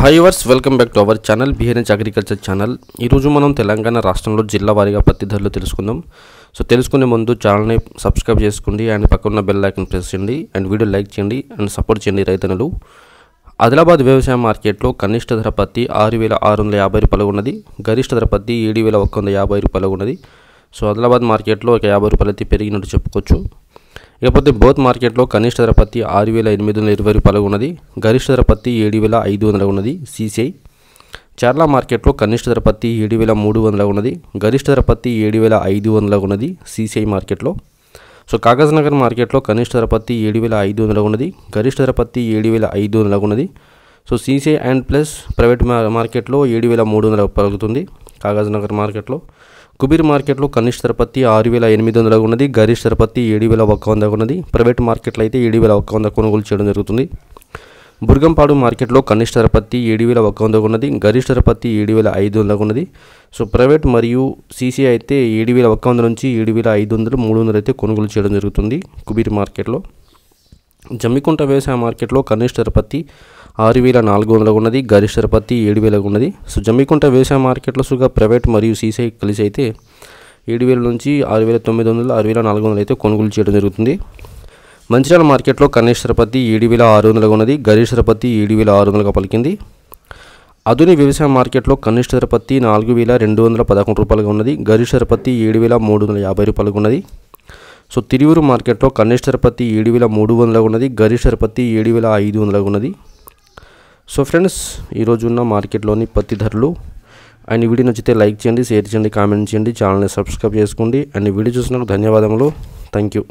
Hi వర్స్ welcome back to our channel బిహెన్హెచ్ agriculture channel. ఈరోజు మనం తెలంగాణ రాష్ట్రంలో జిల్లా వారీగా పత్తి ధరలు తెలుసుకుందాం. సో తెలుసుకునే ముందు ఛానల్ని సబ్స్క్రైబ్ చేసుకోండి అండ్ పక్కన బెల్ ఐకాన్ ప్రెస్ చేయండి అండ్ వీడియో లైక్ చేయండి అండ్ సపోర్ట్ చేయండి రైతన్నలు. ఆదిలాబాద్ వ్యవసాయ మార్కెట్లో కనిష్ట ధర పత్తి 6,650 రూపాయలు ఉన్నది. గరిష్ట ధర పత్తి 7,150 రూపాయలు ఉన్నది. సో ఆదిలాబాద్ మార్కెట్లో ఒక 50 రూపాయలు అయితే పెరిగినట్టు చెప్పుకోవచ్చు. ఇకపోతే బోత్ మార్కెట్లో కనిష్ట ధర పత్తి 6,820 రూపాయలు ఉన్నది. గరిష్ట ధర పత్తి 7,500 ఉన్నది సిసిఐ. చార్లా మార్కెట్లో కనిష్ట ధర పత్తి 7,300 ఉన్నది. గరిష్ట ధర పత్తి 7,500 ఉన్నది సిసిఐ మార్కెట్లో. సో కాగజ్ నగర్ మార్కెట్లో కనిష్ట ధర పత్తి 7,500 ఉన్నది. గరిష్ట ధర పత్తి 7,500 ఉన్నది. So CCI and plus private మార్కెట్లో 7,300 పలుకుతుంది కాగజ్ నగర్ మార్కెట్లో. కుబీర్ మార్కెట్లో కనిష్ట ధర పత్తి 6,800 ఉన్నది. గరిష్ట ధర పత్తి 7,100 ఉన్నది. ప్రైవేట్ మార్కెట్లో అయితే 7,100 కొనుగోలు చేయడం జరుగుతుంది. బుర్గంపాడు మార్కెట్లో కనిష్ట ధర పత్తి 7,100 ఉన్నది. గరిష్ట ధర పత్తి 7,500 ఉన్నది. సో ప్రైవేట్ మరియు సీసీ అయితే 7,100 నుంచి 7,500, 300 అయితే కొనుగోలు చేయడం జరుగుతుంది కుబీర్ మార్కెట్లో. జమ్మికుంట వ్యవసాయ మార్కెట్లో కనిష్ట ధర పత్తి 6,400 ఉన్నది. గరిష్ట ధర పత్తి 7,000 ఉన్నది. సో జమ్మికుంట వ్యవసాయ మార్కెట్లో సుగా ప్రైవేట్ మరియు సీసీ కలిసి అయితే 7,000 నుంచి 6,900, 6,400 అయితే కొనుగోలు చేయడం జరుగుతుంది. మంచిర్యాల మార్కెట్లో కనిష్ట ధర పత్తి 7,600 ఉన్నది. గరిష్ట ధర పత్తి 7,600గా పలికింది. ఆధునిక వ్యవసాయ మార్కెట్లో కనిష్ట ధర పత్తి 4,211 రూపాయలుగా ఉన్నది. గరిష్ట ధర పత్తి 7,350 రూపాయలుగా ఉన్నది. సో తిరువురు మార్కెట్లో కనిష్ట ధర పత్తి 7,300 ఉన్నది. గరిష్ట ధర పత్తి 7,500 ఉన్నది. సో ఫ్రెండ్స్, ఈరోజు ఉన్న మార్కెట్లోని పత్తి ధరలు. అండ్ వీడియో నచ్చితే లైక్ చేయండి, షేర్ చేయండి, కామెంట్ చేయండి, ఛానల్ని సబ్స్క్రైబ్ చేసుకోండి. అండ్ వీడియో చూసినందుకు ధన్యవాదములు. Thank you.